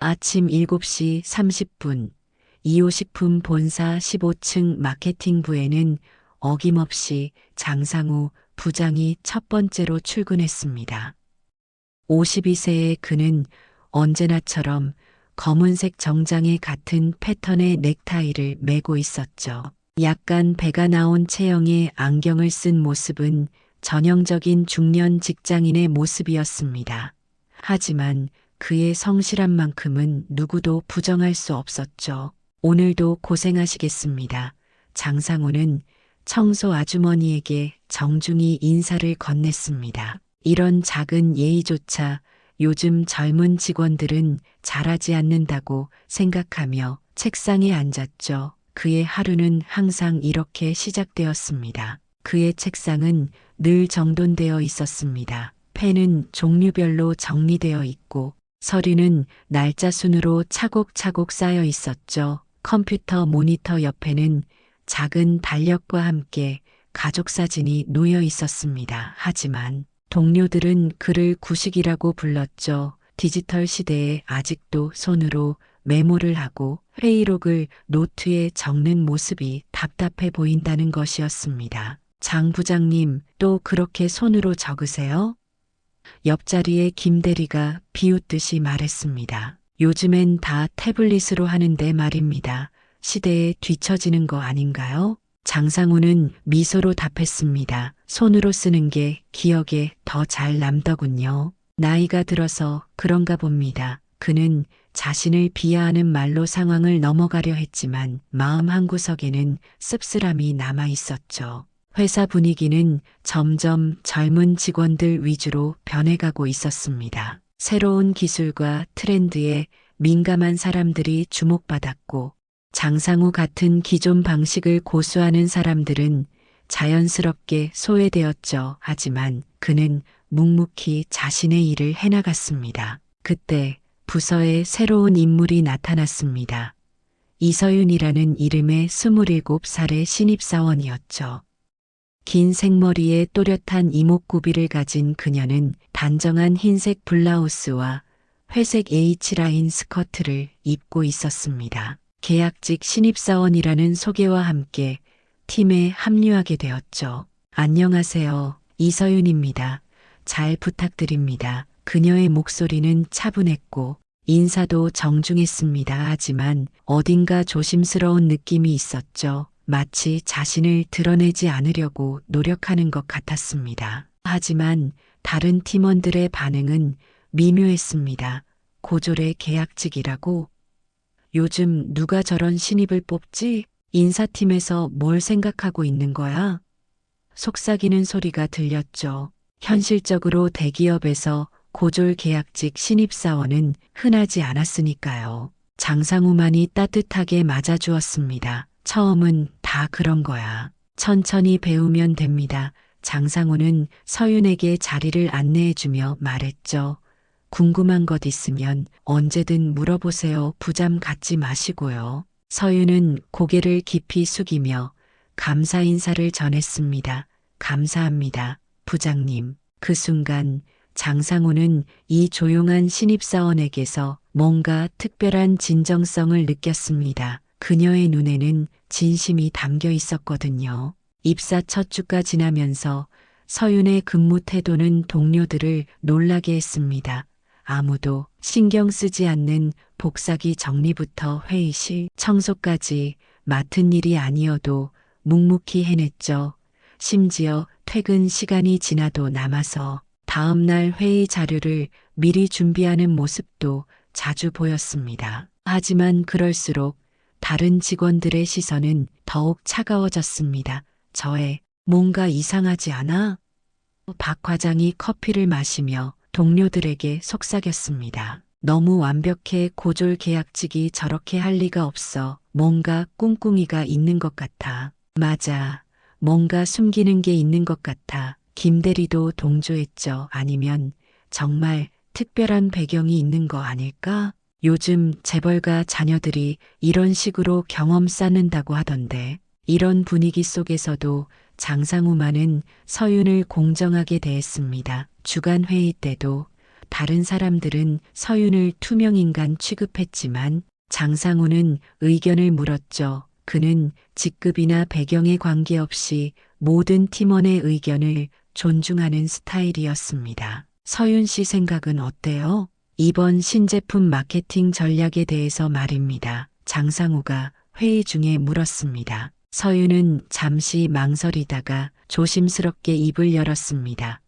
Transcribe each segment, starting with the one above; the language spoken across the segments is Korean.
아침 7시 30분 이호식품 본사 15층 마케팅부에는 어김없이 장상우 부장이 첫 번째로 출근했습니다. 52세의 그는 언제나처럼 검은색 정장에 같은 패턴의 넥타이를 매고 있었죠. 약간 배가 나온 체형의 안경을 쓴 모습은 전형적인 중년 직장인의 모습이었습니다. 하지만 그의 성실한 만큼은 누구도 부정할 수 없었죠. 오늘도 고생하시겠습니다. 장상우는 청소 아주머니에게 정중히 인사를 건넸습니다. 이런 작은 예의조차 요즘 젊은 직원들은 잘하지 않는다고 생각하며 책상에 앉았죠. 그의 하루는 항상 이렇게 시작되었습니다. 그의 책상은 늘 정돈되어 있었습니다. 펜은 종류별로 정리되어 있고 서류는 날짜 순으로 차곡차곡 쌓여 있었죠. 컴퓨터 모니터 옆에는 작은 달력과 함께 가족 사진이 놓여 있었습니다. 하지만 동료들은 그를 구식이라고 불렀죠. 디지털 시대에 아직도 손으로 메모를 하고 회의록을 노트에 적는 모습이 답답해 보인다는 것이었습니다. 장 부장님, 또 그렇게 손으로 적으세요? 옆자리에 김 대리가 비웃듯이 말했습니다. 요즘엔 다 태블릿으로 하는데 말입니다. 시대에 뒤처지는 거 아닌가요? 장상우는 미소로 답했습니다. 손으로 쓰는 게 기억에 더 잘 남더군요. 나이가 들어서 그런가 봅니다. 그는 자신을 비하하는 말로 상황을 넘어가려 했지만 마음 한구석에는 씁쓸함이 남아 있었죠. 회사 분위기는 점점 젊은 직원들 위주로 변해가고 있었습니다. 새로운 기술과 트렌드에 민감한 사람들이 주목받았고 장상우 같은 기존 방식을 고수하는 사람들은 자연스럽게 소외되었죠. 하지만 그는 묵묵히 자신의 일을 해나갔습니다. 그때 부서에 새로운 인물이 나타났습니다. 이서윤이라는 이름의 27살의 신입사원이었죠. 긴 생머리에 또렷한 이목구비를 가진 그녀는 단정한 흰색 블라우스와 회색 H라인 스커트를 입고 있었습니다. 계약직 신입사원이라는 소개와 함께 팀에 합류하게 되었죠. 안녕하세요. 이서윤입니다. 잘 부탁드립니다. 그녀의 목소리는 차분했고 인사도 정중했습니다. 하지만 어딘가 조심스러운 느낌이 있었죠. 마치 자신을 드러내지 않으려고 노력하는 것 같았습니다. 하지만 다른 팀원들의 반응은 미묘했습니다. 고졸의 계약직이라고? 요즘 누가 저런 신입을 뽑지? 인사팀에서 뭘 생각하고 있는 거야? 속삭이는 소리가 들렸죠. 현실적으로 대기업에서 고졸 계약직 신입사원은 흔하지 않았으니까요. 장상우만이 따뜻하게 맞아주었습니다. 처음은 다 그런 거야. 천천히 배우면 됩니다. 장상우는 서윤에게 자리를 안내해주며 말했죠. 궁금한 것 있으면 언제든 물어보세요. 부담 갖지 마시고요. 서윤은 고개를 깊이 숙이며 감사 인사를 전했습니다. 감사합니다, 부장님. 그 순간 장상우는 이 조용한 신입사원에게서 뭔가 특별한 진정성을 느꼈습니다. 그녀의 눈에는 진심이 담겨 있었거든요. 입사 첫 주가 지나면서 서윤의 근무 태도는 동료들을 놀라게 했습니다. 아무도 신경 쓰지 않는 복사기 정리부터 회의실 청소까지 맡은 일이 아니어도 묵묵히 해냈죠. 심지어 퇴근 시간이 지나도 남아서 다음날 회의 자료를 미리 준비하는 모습도 자주 보였습니다. 하지만 그럴수록 다른 직원들의 시선은 더욱 차가워졌습니다. 저의 뭔가 이상하지 않아? 박 과장이 커피를 마시며 동료들에게 속삭였습니다. 너무 완벽해. 고졸 계약직이 저렇게 할 리가 없어. 뭔가 꿍꿍이가 있는 것 같아. 맞아. 뭔가 숨기는 게 있는 것 같아. 김 대리도 동조했죠. 아니면 정말 특별한 배경이 있는 거 아닐까? 요즘 재벌가 자녀들이 이런 식으로 경험 쌓는다고 하던데 이런 분위기 속에서도 장상우만은 서윤을 공정하게 대했습니다. 주간 회의 때도 다른 사람들은 서윤을 투명인간 취급했지만 장상우는 의견을 물었죠. 그는 직급이나 배경에 관계없이 모든 팀원의 의견을 존중하는 스타일이었습니다. 서윤 씨 생각은 어때요? 이번 신제품 마케팅 전략에 대해서 말입니다. 장상우가 회의 중에 물었습니다. 서윤은 잠시 망설이다가 조심스럽게 입을 열었습니다.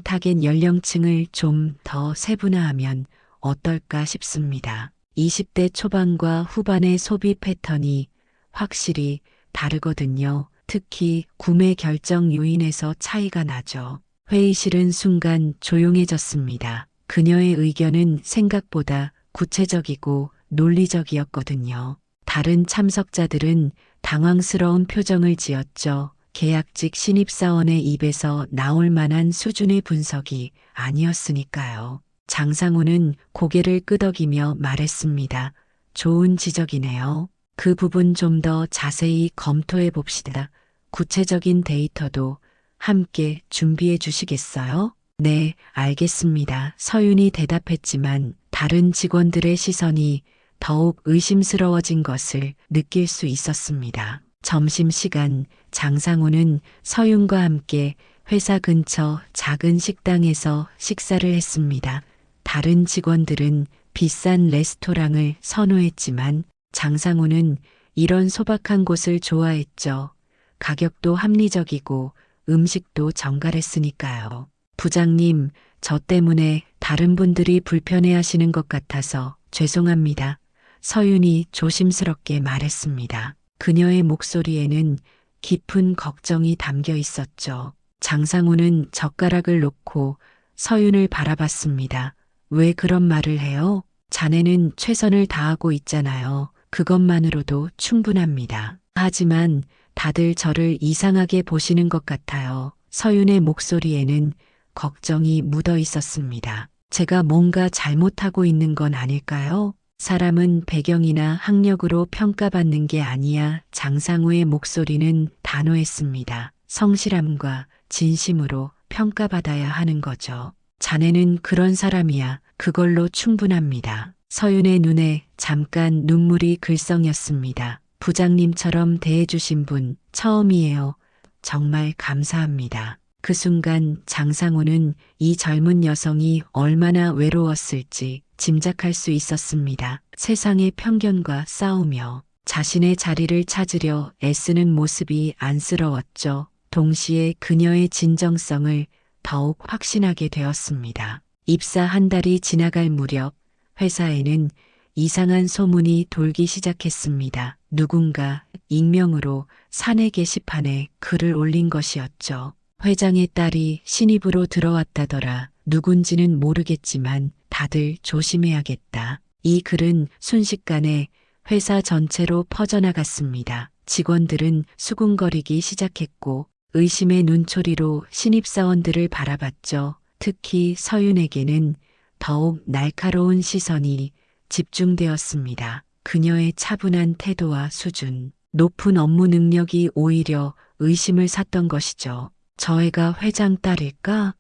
타겟 연령층을 좀 더 세분화하면 어떨까 싶습니다. 20대 초반과 후반의 소비 패턴이 확실히 다르거든요. 특히 구매 결정 요인에서 차이가 나죠. 회의실은 순간 조용해졌습니다. 그녀의 의견은 생각보다 구체적이고 논리적이었거든요. 다른 참석자들은 당황스러운 표정을 지었죠. 계약직 신입사원의 입에서 나올 만한 수준의 분석이 아니었으니까요. 장상우는 고개를 끄덕이며 말했습니다. 좋은 지적이네요. 그 부분 좀 더 자세히 검토해 봅시다. 구체적인 데이터도 함께 준비해 주시겠어요? 네, 알겠습니다. 서윤이 대답했지만 다른 직원들의 시선이 더욱 의심스러워진 것을 느낄 수 있었습니다. 점심시간 장상우는 서윤과 함께 회사 근처 작은 식당에서 식사를 했습니다. 다른 직원들은 비싼 레스토랑을 선호했지만 장상우는 이런 소박한 곳을 좋아했죠. 가격도 합리적이고 음식도 정갈했으니까요. 부장님, 저 때문에 다른 분들이 불편해하시는 것 같아서 죄송합니다. 서윤이 조심스럽게 말했습니다. 그녀의 목소리에는 깊은 걱정이 담겨 있었죠. 장상우는 젓가락을 놓고 서윤을 바라봤습니다. 왜 그런 말을 해요? 자네는 최선을 다하고 있잖아요. 그것만으로도 충분합니다. 하지만 다들 저를 이상하게 보시는 것 같아요. 서윤의 목소리에는 걱정이 묻어 있었습니다. 제가 뭔가 잘못하고 있는 건 아닐까요? 사람은 배경이나 학력으로 평가받는 게 아니야. 장상우의 목소리는 단호했습니다. 성실함과 진심으로 평가받아야 하는 거죠. 자네는 그런 사람이야. 그걸로 충분합니다. 서윤의 눈에 잠깐 눈물이 글썽였습니다. 부장님처럼 대해주신 분 처음이에요. 정말 감사합니다. 그 순간 장상우는 이 젊은 여성이 얼마나 외로웠을지 짐작할 수 있었습니다. 세상의 편견과 싸우며 자신의 자리를 찾으려 애쓰는 모습이 안쓰러웠죠. 동시에 그녀의 진정성을 더욱 확신하게 되었습니다. 입사 한 달이 지나갈 무렵 회사에는 이상한 소문이 돌기 시작했습니다. 누군가 익명으로 사내 게시판에 글을 올린 것이었죠. 회장의 딸이 신입으로 들어왔다더라. 누군지는 모르겠지만 다들 조심해야겠다. 이 글은 순식간에 회사 전체로 퍼져나갔습니다. 직원들은 수군거리기 시작했고 의심의 눈초리로 신입사원들을 바라봤죠. 특히 서윤에게는 더욱 날카로운 시선이 집중되었습니다. 그녀의 차분한 태도와 수준, 높은 업무 능력이 오히려 의심을 샀던 것이죠. 저 애가 회장 딸일까?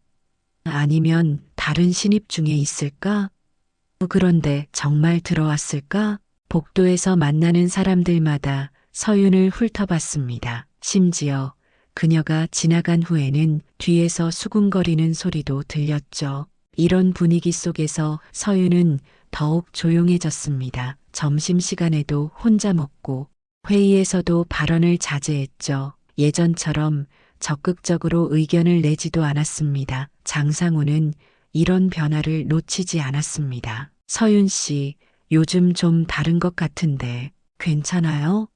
아니면 다른 신입 중에 있을까? 그런데 정말 들어왔을까? 복도에서 만나는 사람들마다 서윤을 훑어봤습니다. 심지어 그녀가 지나간 후에는 뒤에서 수군거리는 소리도 들렸죠. 이런 분위기 속에서 서윤은 더욱 조용해졌습니다. 점심시간에도 혼자 먹고 회의에서도 발언을 자제했죠. 예전처럼 적극적으로 의견을 내지도 않았습니다. 장상우는 이런 변화를 놓치지 않았습니다. 서윤 씨, 요즘 좀 다른 것 같은데 괜찮아요?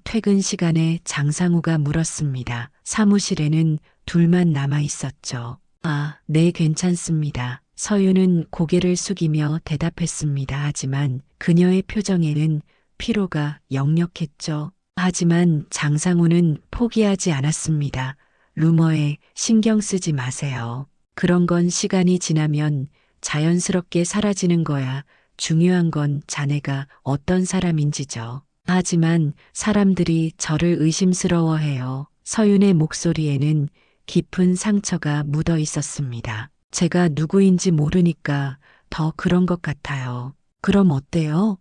퇴근 시간에 장상우가 물었습니다. 사무실에는 둘만 남아 있었죠. 아, 네, 괜찮습니다. 서윤은 고개를 숙이며 대답했습니다. 하지만 그녀의 표정에는 피로가 역력했죠. 하지만 장상우는 포기하지 않았습니다. 루머에 신경 쓰지 마세요. 그런 건 시간이 지나면 자연스럽게 사라지는 거야. 중요한 건 자네가 어떤 사람인지죠. 하지만 사람들이 저를 의심스러워해요. 서윤의 목소리에는 깊은 상처가 묻어 있었습니다. 제가 누구인지 모르니까 더 그런 것 같아요. 그럼 어때요?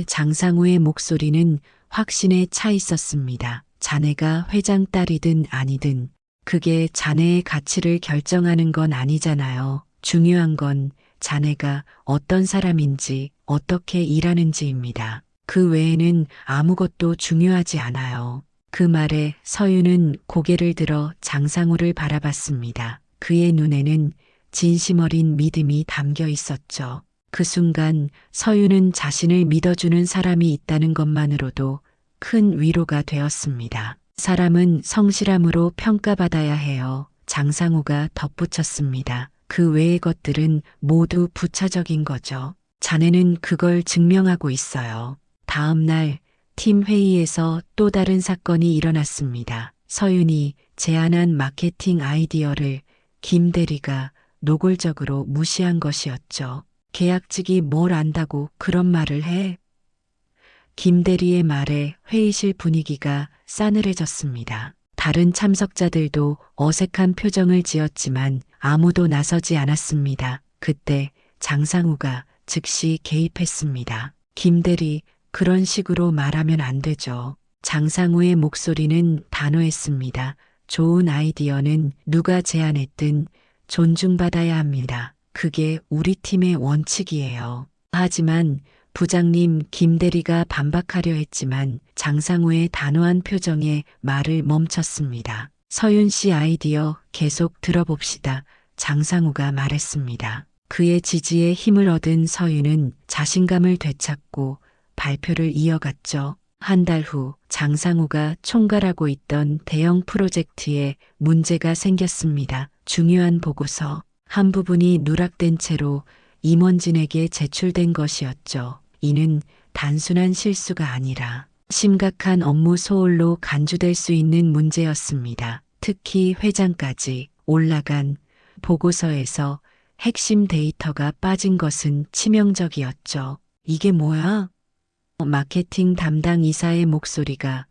장상우의 목소리는 확신에 차 있었습니다. 자네가 회장 딸이든 아니든 그게 자네의 가치를 결정하는 건 아니잖아요. 중요한 건 자네가 어떤 사람인지 어떻게 일하는지입니다. 그 외에는 아무것도 중요하지 않아요. 그 말에 서윤은 고개를 들어 장상우를 바라봤습니다. 그의 눈에는 진심 어린 믿음이 담겨 있었죠. 그 순간 서윤은 자신을 믿어주는 사람이 있다는 것만으로도 큰 위로가 되었습니다. 사람은 성실함으로 평가받아야 해요. 장상우가 덧붙였습니다. 그 외의 것들은 모두 부차적인 거죠. 자네는 그걸 증명하고 있어요. 다음 날 팀 회의에서 또 다른 사건이 일어났습니다. 서윤이 제안한 마케팅 아이디어를 김 대리가 노골적으로 무시한 것이었죠. 계약직이 뭘 안다고 그런 말을 해? 김 대리의 말에 회의실 분위기가 싸늘해졌습니다. 다른 참석자들도 어색한 표정을 지었지만 아무도 나서지 않았습니다. 그때 장상우가 즉시 개입했습니다. 김 대리, 그런 식으로 말하면 안 되죠. 장상우의 목소리는 단호했습니다. 좋은 아이디어는 누가 제안했든 존중받아야 합니다. 그게 우리 팀의 원칙이에요. 하지만 부장님 김 대리가 반박하려 했지만 장상우의 단호한 표정에 말을 멈췄습니다. 서윤 씨 아이디어 계속 들어봅시다. 장상우가 말했습니다. 그의 지지에 힘을 얻은 서윤은 자신감을 되찾고 발표를 이어갔죠. 한 달 후 장상우가 총괄하고 있던 대형 프로젝트에 문제가 생겼습니다. 중요한 보고서 한 부분이 누락된 채로 임원진에게 제출된 것이었죠. 이는 단순한 실수가 아니라 심각한 업무 소홀로 간주될 수 있는 문제였습니다. 특히 회장까지 올라간 보고서에서 핵심 데이터가 빠진 것은 치명적이었죠. 이게 뭐야? 마케팅 담당 이사의 목소리가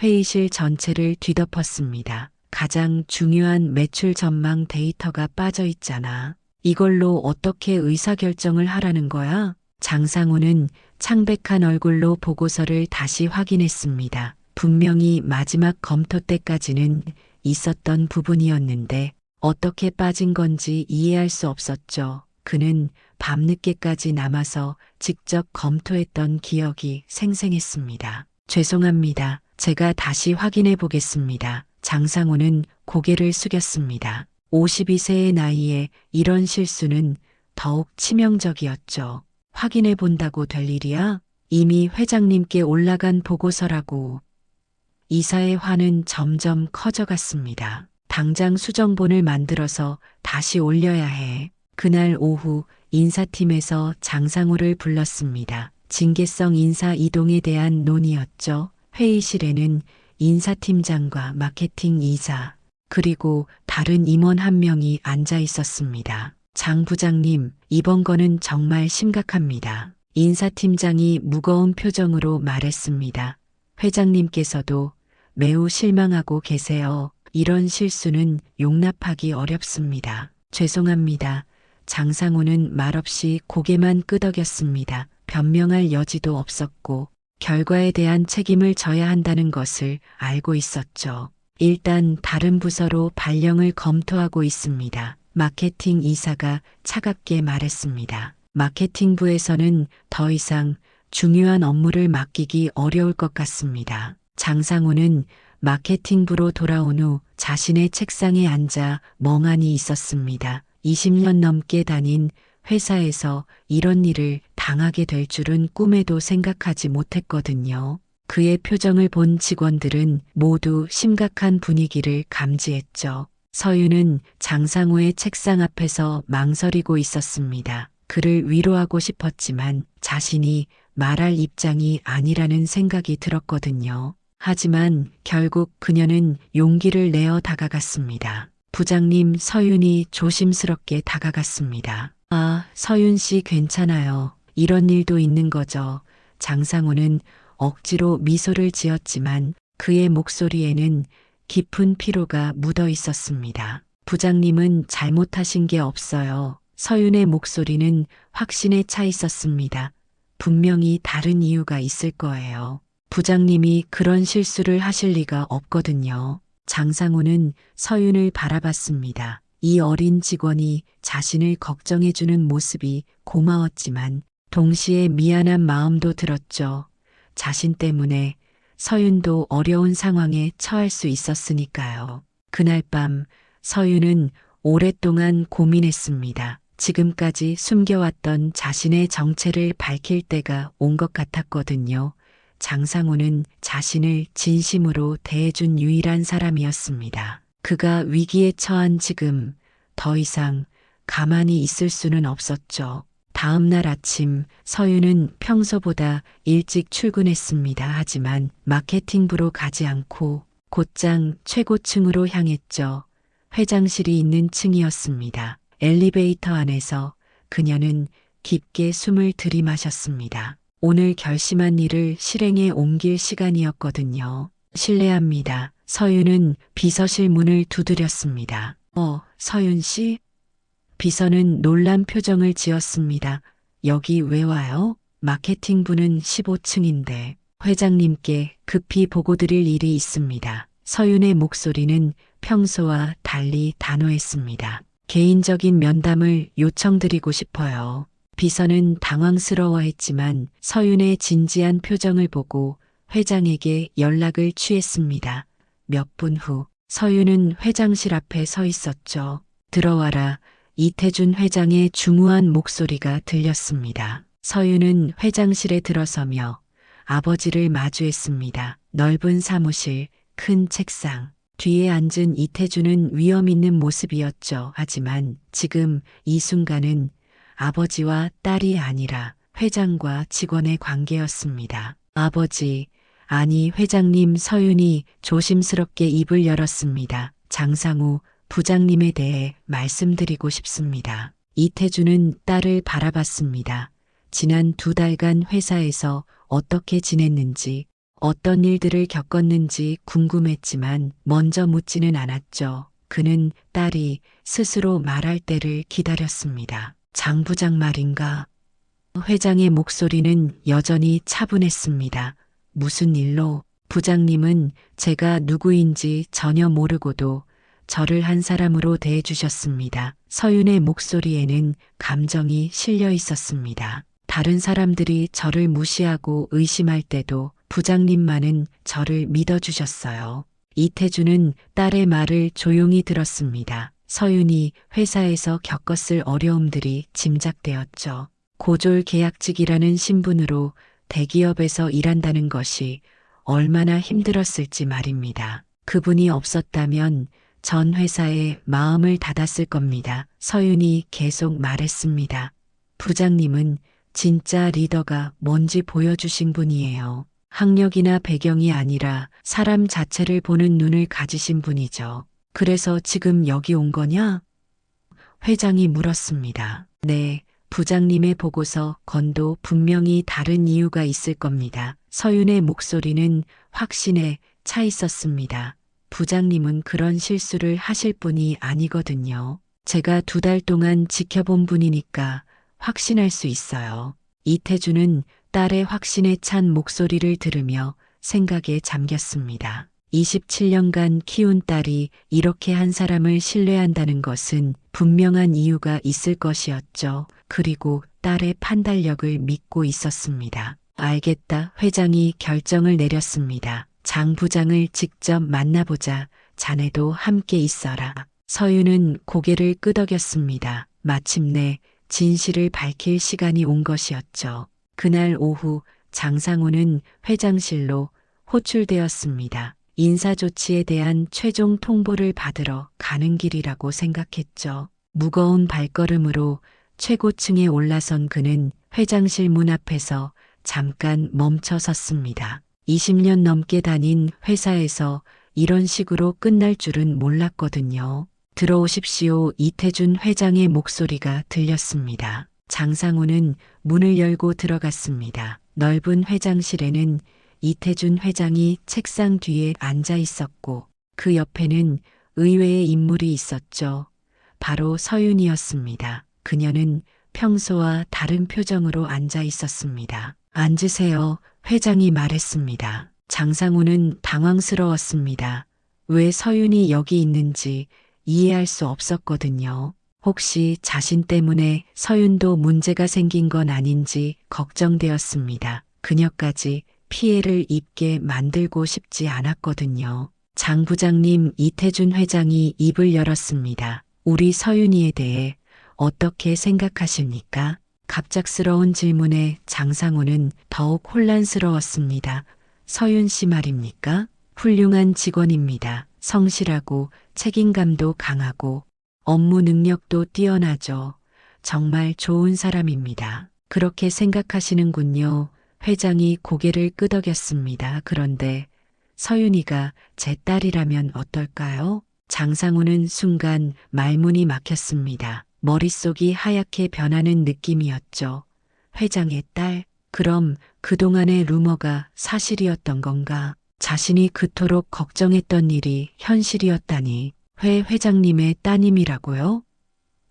회의실 전체를 뒤덮었습니다. 가장 중요한 매출 전망 데이터가 빠져 있잖아. 이걸로 어떻게 의사결정을 하라는 거야? 장상우는 창백한 얼굴로 보고서를 다시 확인했습니다. 분명히 마지막 검토 때까지는 있었던 부분이었는데 어떻게 빠진 건지 이해할 수 없었죠. 그는 밤늦게까지 남아서 직접 검토했던 기억이 생생했습니다. 죄송합니다. 제가 다시 확인해 보겠습니다. 장상우는 고개를 숙였습니다. 52세의 나이에 이런 실수는 더욱 치명적이었죠. 확인해 본다고 될 일이야? 이미 회장님께 올라간 보고서라고. 이사의 화는 점점 커져갔습니다. 당장 수정본을 만들어서 다시 올려야 해. 그날 오후 인사팀에서 장상우를 불렀습니다. 징계성 인사 이동에 대한 논의였죠. 회의실에는 인사팀장과 마케팅 이사, 그리고 다른 임원 한 명이 앉아 있었습니다. 장 부장님, 이번 건은 정말 심각합니다. 인사팀장이 무거운 표정으로 말했습니다. 회장님께서도 매우 실망하고 계세요. 이런 실수는 용납하기 어렵습니다. 죄송합니다. 장상우는 말없이 고개만 끄덕였습니다. 변명할 여지도 없었고 결과에 대한 책임을 져야 한다는 것을 알고 있었죠. 일단 다른 부서로 발령을 검토하고 있습니다. 마케팅 이사가 차갑게 말했습니다. 마케팅부에서는 더 이상 중요한 업무를 맡기기 어려울 것 같습니다. 장상우는 마케팅부로 돌아온 후 자신의 책상에 앉아 멍하니 있었습니다. 20년 넘게 다닌 회사에서 이런 일을 당하게 될 줄은 꿈에도 생각하지 못했거든요. 그의 표정을 본 직원들은 모두 심각한 분위기를 감지했죠. 서윤은 장상우의 책상 앞에서 망설이고 있었습니다. 그를 위로하고 싶었지만 자신이 말할 입장이 아니라는 생각이 들었거든요. 하지만 결국 그녀는 용기를 내어 다가갔습니다. 부장님, 서윤이 조심스럽게 다가갔습니다. 아, 서윤 씨 괜찮아요. 이런 일도 있는 거죠. 장상우는 억지로 미소를 지었지만 그의 목소리에는 깊은 피로가 묻어 있었습니다. 부장님은 잘못하신 게 없어요. 서윤의 목소리는 확신에 차 있었습니다. 분명히 다른 이유가 있을 거예요. 부장님이 그런 실수를 하실 리가 없거든요. 장상우는 서윤을 바라봤습니다. 이 어린 직원이 자신을 걱정해주는 모습이 고마웠지만 동시에 미안한 마음도 들었죠. 자신 때문에 서윤도 어려운 상황에 처할 수 있었으니까요. 그날 밤 서윤은 오랫동안 고민했습니다. 지금까지 숨겨왔던 자신의 정체를 밝힐 때가 온 것 같았거든요. 장상우는 자신을 진심으로 대해준 유일한 사람이었습니다. 그가 위기에 처한 지금 더 이상 가만히 있을 수는 없었죠. 다음 날 아침 서윤은 평소보다 일찍 출근했습니다. 하지만 마케팅부로 가지 않고 곧장 최고층으로 향했죠. 회장실이 있는 층이었습니다. 엘리베이터 안에서 그녀는 깊게 숨을 들이마셨습니다. 오늘 결심한 일을 실행에 옮길 시간이었거든요. 실례합니다. 서윤은 비서실 문을 두드렸습니다. 서윤 씨? 비서는 놀란 표정을 지었습니다. 여기 왜 와요? 마케팅부는 15층인데 회장님께 급히 보고 드릴 일이 있습니다. 서윤의 목소리는 평소와 달리 단호했습니다. 개인적인 면담을 요청드리고 싶어요. 비서는 당황스러워했지만 서윤의 진지한 표정을 보고 회장에게 연락을 취했습니다. 몇 분 후 서윤은 회장실 앞에 서 있었죠. 들어와라. 이태준 회장의 중후한 목소리가 들렸습니다. 서윤은 회장실에 들어서며 아버지를 마주했습니다. 넓은 사무실, 큰 책상. 뒤에 앉은 이태준은 위험 있는 모습이었죠. 하지만 지금 이 순간은 아버지와 딸이 아니라 회장과 직원의 관계였습니다. 아버지, 아니 회장님. 서윤이 조심스럽게 입을 열었습니다. 장상우 부장님에 대해 말씀드리고 싶습니다. 이태준은 딸을 바라봤습니다. 지난 2달간 회사에서 어떻게 지냈는지, 어떤 일들을 겪었는지 궁금했지만 먼저 묻지는 않았죠. 그는 딸이 스스로 말할 때를 기다렸습니다. 장 부장 말인가? 회장의 목소리는 여전히 차분했습니다. 무슨 일로? 부장님은 제가 누구인지 전혀 모르고도 저를 한 사람으로 대해주셨습니다. 서윤의 목소리에는 감정이 실려 있었습니다. 다른 사람들이 저를 무시하고 의심할 때도 부장님만은 저를 믿어주셨어요. 이태준은 딸의 말을 조용히 들었습니다. 서윤이 회사에서 겪었을 어려움들이 짐작되었죠. 고졸 계약직이라는 신분으로 대기업에서 일한다는 것이 얼마나 힘들었을지 말입니다. 그분이 없었다면 전 회사에 마음을 닫았을 겁니다. 서윤이 계속 말했습니다. 부장님은 진짜 리더가 뭔지 보여주신 분이에요. 학력이나 배경이 아니라 사람 자체를 보는 눈을 가지신 분이죠. 그래서 지금 여기 온 거냐? 회장이 물었습니다. 네, 부장님의 보고서 건도 분명히 다른 이유가 있을 겁니다. 서윤의 목소리는 확신에 차 있었습니다. 부장님은 그런 실수를 하실 분이 아니거든요. 제가 2달 동안 지켜본 분이니까 확신할 수 있어요. 이태준은 딸의 확신에 찬 목소리를 들으며 생각에 잠겼습니다. 27년간 키운 딸이 이렇게 한 사람을 신뢰한다는 것은 분명한 이유가 있을 것이었죠. 그리고 딸의 판단력을 믿고 있었습니다. 알겠다. 회장이 결정을 내렸습니다. 장 부장을 직접 만나보자. 자네도 함께 있어라. 서윤은 고개를 끄덕였습니다. 마침내 진실을 밝힐 시간이 온 것이었죠. 그날 오후 장상우는 회장실로 호출되었습니다. 인사조치에 대한 최종 통보를 받으러 가는 길이라고 생각했죠. 무거운 발걸음으로 최고층에 올라선 그는 회장실 문 앞에서 잠깐 멈춰 섰습니다. 20년 넘게 다닌 회사에서 이런 식으로 끝날 줄은 몰랐거든요. 들어오십시오. 이태준 회장의 목소리가 들렸습니다. 장상우는 문을 열고 들어갔습니다. 넓은 회장실에는 이태준 회장이 책상 뒤에 앉아 있었고 그 옆에는 의외의 인물이 있었죠. 바로 서윤이었습니다. 그녀는 평소와 다른 표정으로 앉아 있었습니다. 앉으세요. 회장이 말했습니다. 장상우는 당황스러웠습니다. 왜 서윤이 여기 있는지 이해할 수 없었거든요. 혹시 자신 때문에 서윤도 문제가 생긴 건 아닌지 걱정되었습니다. 그녀까지 피해를 입게 만들고 싶지 않았거든요. 장 부장님, 이태준 회장이 입을 열었습니다. 우리 서윤이에 대해 어떻게 생각하십니까? 갑작스러운 질문에 장상우는 더욱 혼란스러웠습니다. 서윤 씨 말입니까? 훌륭한 직원입니다. 성실하고 책임감도 강하고 업무 능력도 뛰어나죠. 정말 좋은 사람입니다. 그렇게 생각하시는군요. 회장이 고개를 끄덕였습니다. 그런데 서윤이가 제 딸이라면 어떨까요? 장상우는 순간 말문이 막혔습니다. 머릿속이 하얗게 변하는 느낌이었죠. 회장의 딸? 그럼 그동안의 루머가 사실이었던 건가? 자신이 그토록 걱정했던 일이 현실이었다니. 회 회장님의 따님이라고요?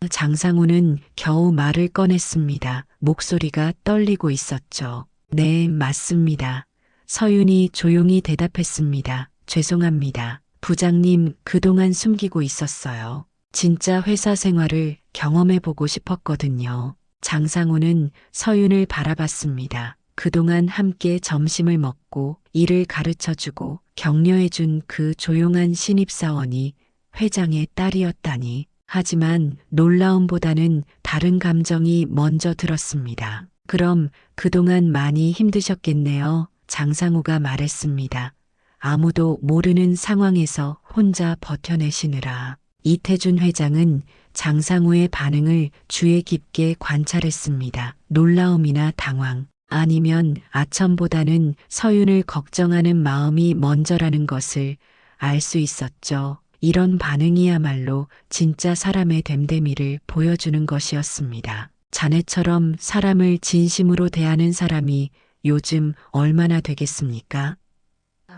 장상우는 겨우 말을 꺼냈습니다. 목소리가 떨리고 있었죠. 네, 맞습니다. 서윤이 조용히 대답했습니다. 죄송합니다. 부장님, 그동안 숨기고 있었어요. 진짜 회사 생활을 경험해보고 싶었거든요. 장상우는 서윤을 바라봤습니다. 그동안 함께 점심을 먹고 일을 가르쳐주고 격려해준 그 조용한 신입사원이 회장의 딸이었다니. 하지만 놀라움보다는 다른 감정이 먼저 들었습니다. 그럼 그동안 많이 힘드셨겠네요. 장상우가 말했습니다. 아무도 모르는 상황에서 혼자 버텨내시느라. 이태준 회장은 장상우의 반응을 주의 깊게 관찰했습니다. 놀라움이나 당황, 아니면 아첨보다는 서윤을 걱정하는 마음이 먼저라는 것을 알 수 있었죠. 이런 반응이야말로 진짜 사람의 됨됨이를 보여주는 것이었습니다. 자네처럼 사람을 진심으로 대하는 사람이 요즘 얼마나 되겠습니까?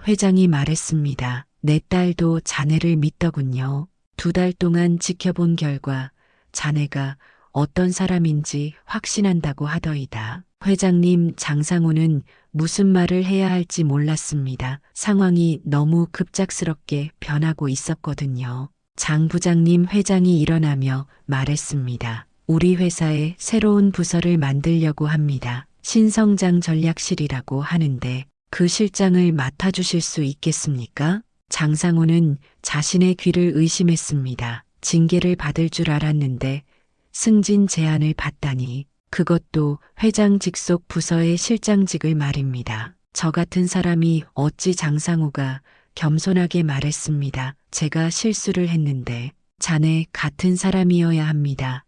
회장이 말했습니다. 내 딸도 자네를 믿더군요. 2달 동안 지켜본 결과 자네가 어떤 사람인지 확신한다고 하더이다. 회장님, 장상우는 무슨 말을 해야 할지 몰랐습니다. 상황이 너무 급작스럽게 변하고 있었거든요. 장 부장님, 회장이 일어나며 말했습니다. 우리 회사에 새로운 부서를 만들려고 합니다. 신성장 전략실이라고 하는데 그 실장을 맡아주실 수 있겠습니까? 장상우는 자신의 귀를 의심했습니다. 징계를 받을 줄 알았는데 승진 제안을 받다니. 그것도 회장 직속 부서의 실장직을 말입니다. 저 같은 사람이 어찌. 장상우가 겸손하게 말했습니다. 제가 실수를 했는데 자네 같은 사람이어야 합니다.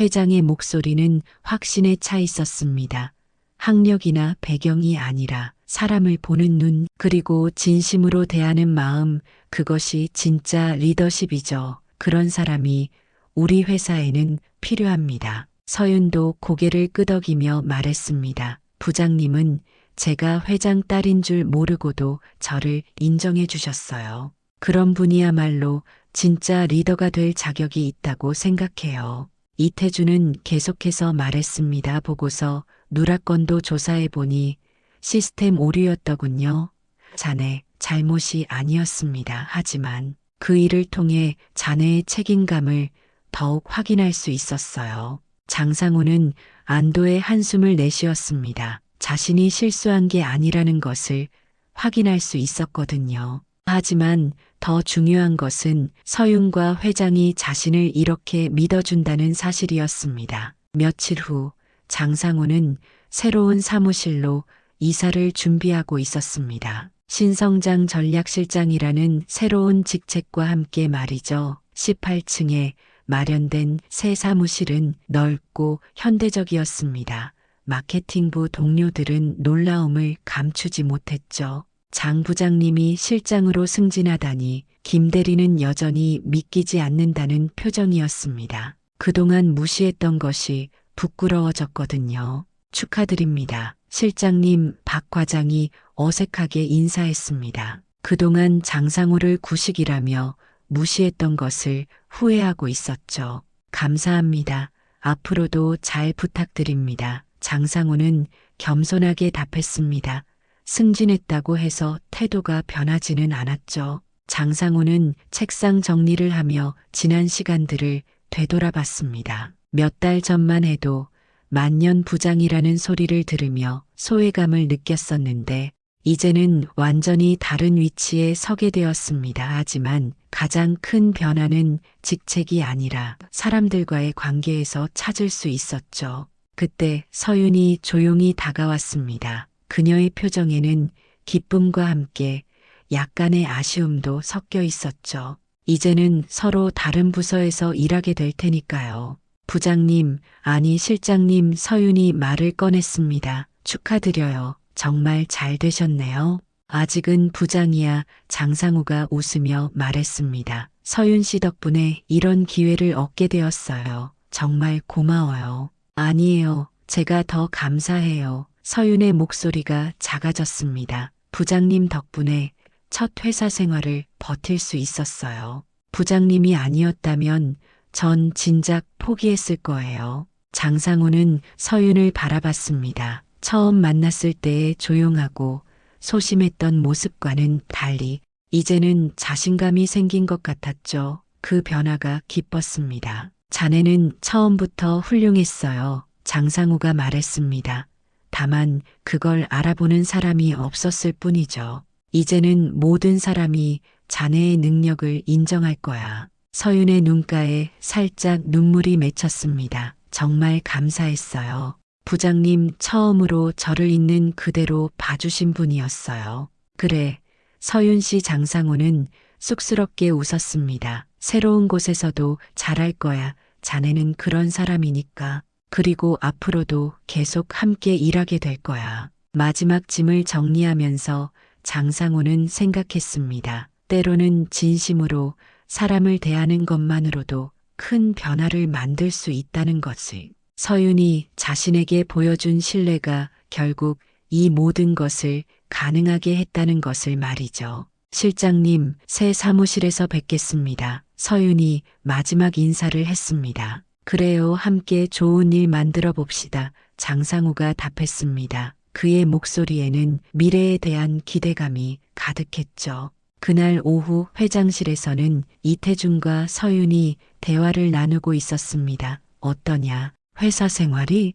회장의 목소리는 확신에 차 있었습니다. 학력이나 배경이 아니라 사람을 보는 눈, 그리고 진심으로 대하는 마음, 그것이 진짜 리더십이죠. 그런 사람이 우리 회사에는 필요합니다. 서윤도 고개를 끄덕이며 말했습니다. 부장님은 제가 회장 딸인 줄 모르고도 저를 인정해 주셨어요. 그런 분이야말로 진짜 리더가 될 자격이 있다고 생각해요. 이태준은 계속해서 말했습니다. 보고서 누락건도 조사해 보니 시스템 오류였더군요. 자네 잘못이 아니었습니다. 하지만 그 일을 통해 자네의 책임감을 더욱 확인할 수 있었어요. 장상우는 안도의 한숨을 내쉬었습니다. 자신이 실수한 게 아니라는 것을 확인할 수 있었거든요. 하지만 더 중요한 것은 서윤과 회장이 자신을 이렇게 믿어준다는 사실이었습니다. 며칠 후 장상우는 새로운 사무실로 이사를 준비하고 있었습니다. 신성장 전략실장이라는 새로운 직책과 함께 말이죠. 18층에 마련된 새 사무실은 넓고 현대적이었습니다. 마케팅부 동료들은 놀라움을 감추지 못했죠. 장 부장님이 실장으로 승진하다니 김 대리는 여전히 믿기지 않는다는 표정이었습니다. 그동안 무시했던 것이 부끄러워졌거든요. 축하드립니다. 실장님, 박 과장이 어색하게 인사했습니다. 그동안 장상우를 구식이라며 무시했던 것을 후회하고 있었죠. 감사합니다. 앞으로도 잘 부탁드립니다. 장상우는 겸손하게 답했습니다. 승진했다고 해서 태도가 변하지는 않았죠. 장상우는 책상 정리를 하며 지난 시간들을 되돌아봤습니다. 몇 달 전만 해도 만년 부장이라는 소리를 들으며 소외감을 느꼈었는데 이제는 완전히 다른 위치에 서게 되었습니다. 하지만 가장 큰 변화는 직책이 아니라 사람들과의 관계에서 찾을 수 있었죠. 그때 서윤이 조용히 다가왔습니다. 그녀의 표정에는 기쁨과 함께 약간의 아쉬움도 섞여 있었죠. 이제는 서로 다른 부서에서 일하게 될 테니까요. 부장님, 아니 실장님. 서윤이 말을 꺼냈습니다. 축하드려요. 정말 잘 되셨네요. 아직은 부장이야. 장상우가 웃으며 말했습니다. 서윤 씨 덕분에 이런 기회를 얻게 되었어요. 정말 고마워요. 아니에요. 제가 더 감사해요. 서윤의 목소리가 작아졌습니다. 부장님 덕분에 첫 회사 생활을 버틸 수 있었어요. 부장님이 아니었다면 전 진작 포기했을 거예요. 장상우는 서윤을 바라봤습니다. 처음 만났을 때의 조용하고 소심했던 모습과는 달리 이제는 자신감이 생긴 것 같았죠. 그 변화가 기뻤습니다. 자네는 처음부터 훌륭했어요. 장상우가 말했습니다. 다만 그걸 알아보는 사람이 없었을 뿐이죠. 이제는 모든 사람이 자네의 능력을 인정할 거야. 서윤의 눈가에 살짝 눈물이 맺혔습니다. 정말 감사했어요. 부장님 처음으로 저를 있는 그대로 봐주신 분이었어요. 그래. 서윤 씨. 장상우는 쑥스럽게 웃었습니다. 새로운 곳에서도 잘할 거야. 자네는 그런 사람이니까. 그리고 앞으로도 계속 함께 일하게 될 거야. 마지막 짐을 정리하면서 장상우는 생각했습니다. 때로는 진심으로 사람을 대하는 것만으로도 큰 변화를 만들 수 있다는 것을. 서윤이 자신에게 보여준 신뢰가 결국 이 모든 것을 가능하게 했다는 것을 말이죠. 실장님, 새 사무실에서 뵙겠습니다. 서윤이 마지막 인사를 했습니다. 그래요. 함께 좋은 일 만들어 봅시다. 장상우가 답했습니다. 그의 목소리에는 미래에 대한 기대감이 가득했죠. 그날 오후 회장실에서는 이태준과 서윤이 대화를 나누고 있었습니다. 어떠냐? 회사 생활이?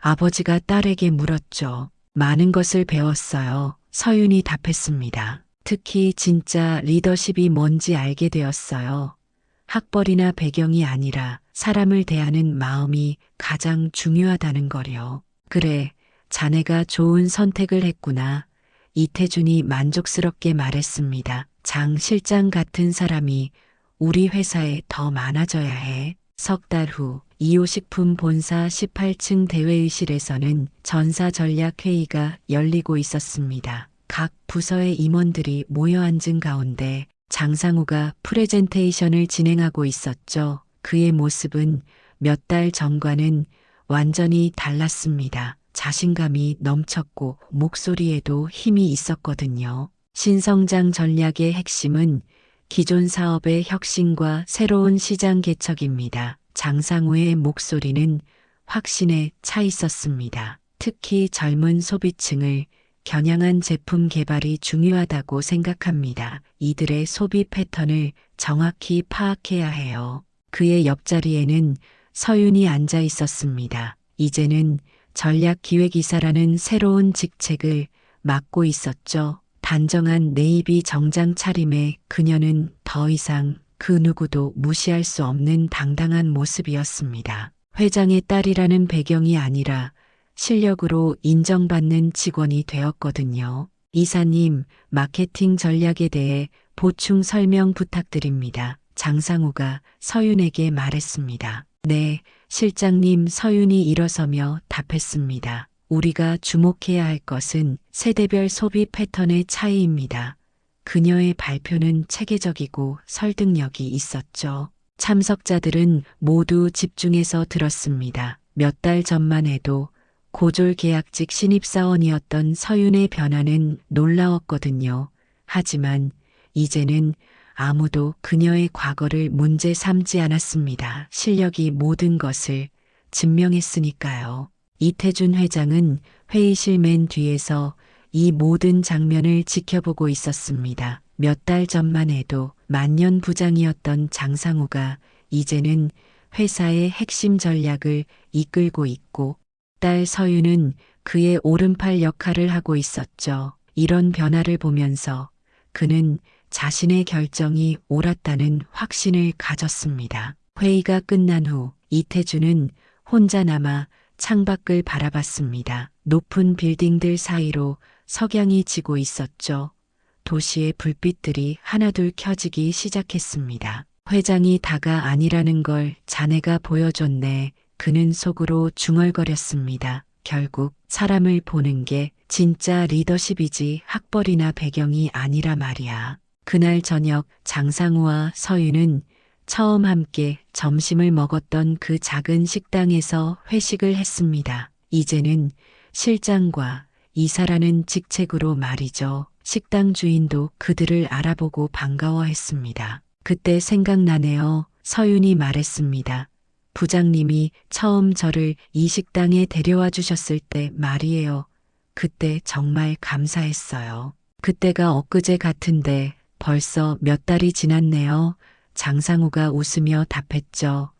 아버지가 딸에게 물었죠. 많은 것을 배웠어요. 서윤이 답했습니다. 특히 진짜 리더십이 뭔지 알게 되었어요. 학벌이나 배경이 아니라 사람을 대하는 마음이 가장 중요하다는 거요. 그래, 자네가 좋은 선택을 했구나. 이태준이 만족스럽게 말했습니다. 장 실장 같은 사람이 우리 회사에 더 많아져야 해. 석 달 후 이호식품 본사 18층 대회의실에서는 전사전략회의가 열리고 있었습니다. 각 부서의 임원들이 모여 앉은 가운데 장상우가 프레젠테이션을 진행하고 있었죠. 그의 모습은 몇 달 전과는 완전히 달랐습니다. 자신감이 넘쳤고 목소리에도 힘이 있었거든요. 신성장 전략의 핵심은 기존 사업의 혁신과 새로운 시장 개척입니다. 장상우의 목소리는 확신에 차 있었습니다. 특히 젊은 소비층을 겨냥한 제품 개발이 중요하다고 생각합니다. 이들의 소비 패턴을 정확히 파악해야 해요. 그의 옆자리에는 서윤이 앉아 있었습니다. 이제는 전략기획이사라는 새로운 직책을 맡고 있었죠. 단정한 네이비 정장 차림에 그녀는 더 이상 그 누구도 무시할 수 없는 당당한 모습이었습니다. 회장의 딸이라는 배경이 아니라 실력으로 인정받는 직원이 되었거든요. 이사님, 마케팅 전략에 대해 보충 설명 부탁드립니다. 장상우가 서윤에게 말했습니다. 네, 실장님. 서윤이 일어서며 답했습니다. 우리가 주목해야 할 것은 세대별 소비 패턴의 차이입니다. 그녀의 발표는 체계적이고 설득력이 있었죠. 참석자들은 모두 집중해서 들었습니다. 몇 달 전만 해도 고졸 계약직 신입사원이었던 서윤의 변화는 놀라웠거든요. 하지만 이제는 아무도 그녀의 과거를 문제 삼지 않았습니다. 실력이 모든 것을 증명했으니까요. 이태준 회장은 회의실 맨 뒤에서 이 모든 장면을 지켜보고 있었습니다. 몇 달 전만 해도 만년 부장이었던 장상우가 이제는 회사의 핵심 전략을 이끌고 있고 딸 서윤은 그의 오른팔 역할을 하고 있었죠. 이런 변화를 보면서 그는 자신의 결정이 옳았다는 확신을 가졌습니다. 회의가 끝난 후 이태준은 혼자 남아 창밖을 바라봤습니다. 높은 빌딩들 사이로 석양이 지고 있었죠. 도시의 불빛들이 하나둘 켜지기 시작했습니다. 회장이 다가 아니라는 걸 자네가 보여줬네. 그는 속으로 중얼거렸습니다. 결국 사람을 보는 게 진짜 리더십이지 학벌이나 배경이 아니라 말이야. 그날 저녁 장상우와 서윤은 처음 함께 점심을 먹었던 그 작은 식당에서 회식을 했습니다. 이제는 실장과 이사라는 직책으로 말이죠. 식당 주인도 그들을 알아보고 반가워했습니다. 그때 생각나네요. 서윤이 말했습니다. 부장님이 처음 저를 이 식당에 데려와 주셨을 때 말이에요. 그때 정말 감사했어요. 그때가 엊그제 같은데 벌써 몇 달이 지났네요. 장상우가 웃으며 답했죠.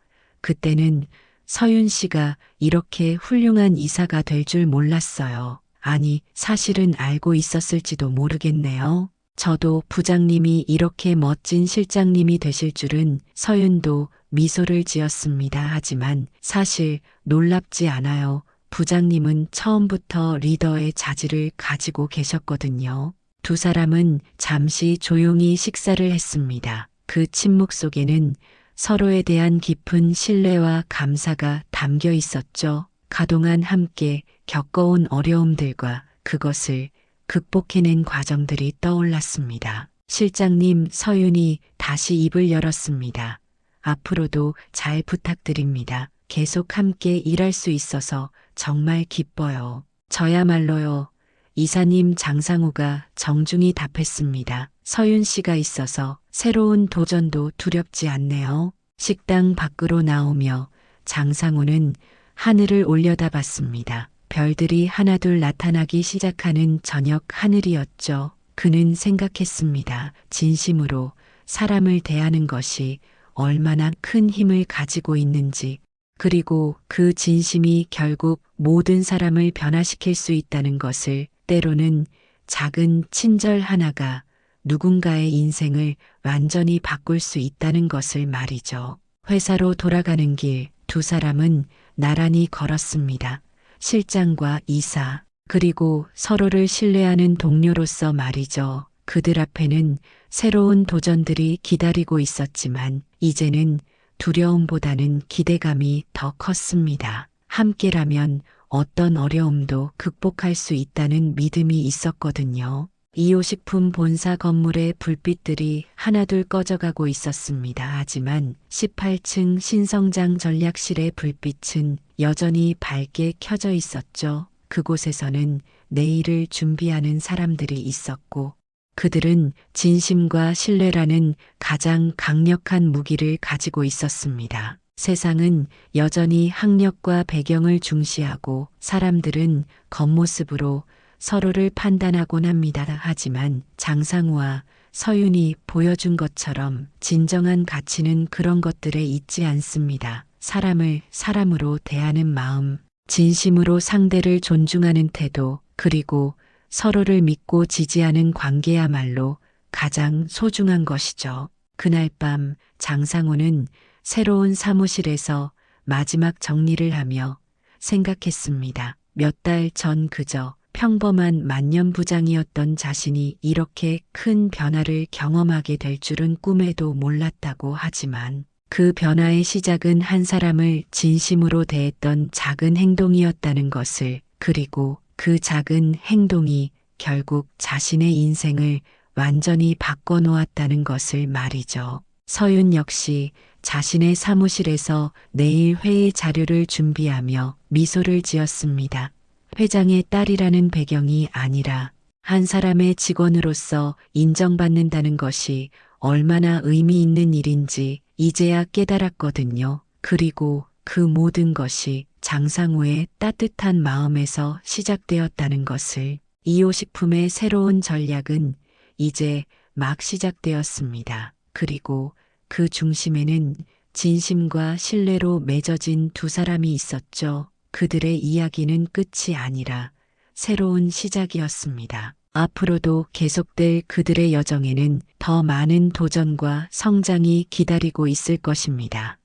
그때는 서윤 씨가 이렇게 훌륭한 이사가 될 줄 몰랐어요. 아니, 사실은 알고 있었을지도 모르겠네요. 저도 부장님이 이렇게 멋진 실장님이 되실 줄은. 서윤도 미소를 지었습니다. 하지만 사실 놀랍지 않아요. 부장님은 처음부터 리더의 자질을 가지고 계셨거든요. 두 사람은 잠시 조용히 식사를 했습니다. 그 침묵 속에는 서로에 대한 깊은 신뢰와 감사가 담겨 있었죠. 그동안 함께 겪어온 어려움들과 그것을 극복해낸 과정들이 떠올랐습니다. 실장님, 서윤이 다시 입을 열었습니다. 앞으로도 잘 부탁드립니다. 계속 함께 일할 수 있어서 정말 기뻐요. 저야말로요. 이사님, 장상우가 정중히 답했습니다. 서윤 씨가 있어서 새로운 도전도 두렵지 않네요. 식당 밖으로 나오며 장상우는 하늘을 올려다봤습니다. 별들이 하나둘 나타나기 시작하는 저녁 하늘이었죠. 그는 생각했습니다. 진심으로 사람을 대하는 것이 얼마나 큰 힘을 가지고 있는지, 그리고 그 진심이 결국 모든 사람을 변화시킬 수 있다는 것을. 때로는 작은 친절 하나가 누군가의 인생을 완전히 바꿀 수 있다는 것을 말이죠. 회사로 돌아가는 길, 두 사람은 나란히 걸었습니다. 실장과 이사, 그리고 서로를 신뢰하는 동료로서 말이죠. 그들 앞에는 새로운 도전들이 기다리고 있었지만 이제는 두려움보다는 기대감이 더 컸습니다. 함께라면 어떤 어려움도 극복할 수 있다는 믿음이 있었거든요. 이호식품 본사 건물의 불빛들이 하나둘 꺼져가고 있었습니다. 하지만 18층 신성장 전략실의 불빛은 여전히 밝게 켜져 있었죠. 그곳에서는 내일을 준비하는 사람들이 있었고 그들은 진심과 신뢰라는 가장 강력한 무기를 가지고 있었습니다. 세상은 여전히 학력과 배경을 중시하고 사람들은 겉모습으로 서로를 판단하곤 합니다. 하지만 장상우와 서윤이 보여준 것처럼 진정한 가치는 그런 것들에 있지 않습니다. 사람을 사람으로 대하는 마음, 진심으로 상대를 존중하는 태도, 그리고 서로를 믿고 지지하는 관계야말로 가장 소중한 것이죠. 그날 밤 장상우는 새로운 사무실에서 마지막 정리를 하며 생각했습니다. 몇 달 전 그저 평범한 만년부장이었던 자신이 이렇게 큰 변화를 경험하게 될 줄은 꿈에도 몰랐다고. 하지만 그 변화의 시작은 한 사람을 진심으로 대했던 작은 행동이었다는 것을, 그리고 그 작은 행동이 결국 자신의 인생을 완전히 바꿔놓았다는 것을 말이죠. 서윤 역시 자신의 사무실에서 내일 회의 자료를 준비하며 미소를 지었습니다. 회장의 딸이라는 배경이 아니라 한 사람의 직원으로서 인정받는다는 것이 얼마나 의미 있는 일인지 이제야 깨달았거든요. 그리고 그 모든 것이 장상우의 따뜻한 마음에서 시작되었다는 것을. 이호식품의 새로운 전략은 이제 막 시작되었습니다. 그리고 그 중심에는 진심과 신뢰로 맺어진 두 사람이 있었죠. 그들의 이야기는 끝이 아니라 새로운 시작이었습니다. 앞으로도 계속될 그들의 여정에는 더 많은 도전과 성장이 기다리고 있을 것입니다.